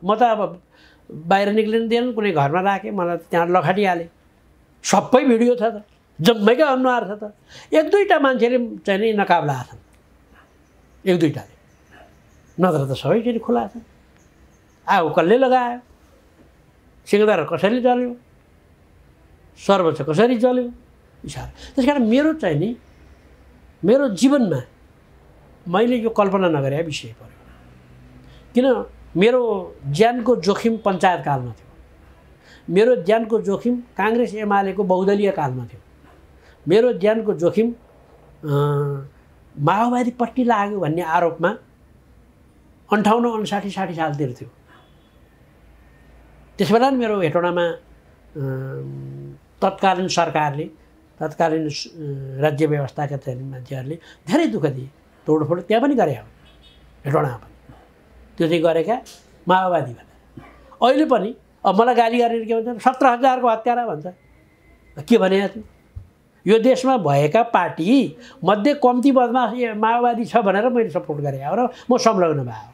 म त अब बाहिर निक्लिन दिएन, कुनै घरमा राखेँ, मलाई त्यहाँ लखाटिहालेँ। सबै भिडियो छ त, जम्मैकै अनुहार छ त। एक दुईवटा मान्छेले चाहिँ नि नकाब लगाएको छन्, एक दुईवटाले, नत्र त सबैचोटि खुला छ। आगो कसले लगायो, सिंहदरबार कसरी जल्यो, सर्वोच्च कसरी जल्यो, इसारा। त्यस कारण मेरो चाहिँ नि मेरो जीवनमा मैले यो कल्पना नगरे विषय पर्यो। किन मेरो ज्यानको जोखिम पञ्चायतकालमा थियो, मेरो ज्यानको जोखिम काङ्ग्रेस एमालेको बहुदलीय कालमा थियो, मेरो ज्यानको जोखिम माओवादीपट्टि लाग्यो भन्ने आरोपमा 58, 59, 60 सालतिर थियो। त्यसबेला मेरो हेटौडामा तत्कालीन सरकारले, तत्कालीन राज्य व्यवस्थाका चाहिँ मान्छेहरूले धेरै दुःख दिए, तोडफोड त्यहाँ पनि गरे हो, हेटौडामा पनि। त्यो चाहिँ गरेका माओवादी भनेर। अहिले पनि अब मलाई गाली गरेर के भन्छ, 17,000को हत्यारा भन्छ। के भने थियो, यो देशमा भएका पार्टी मध्ये कम्ती बदमास माओवादी छ भनेर मैले सपोर्ट गरेँ हो र म संलग्न भयो।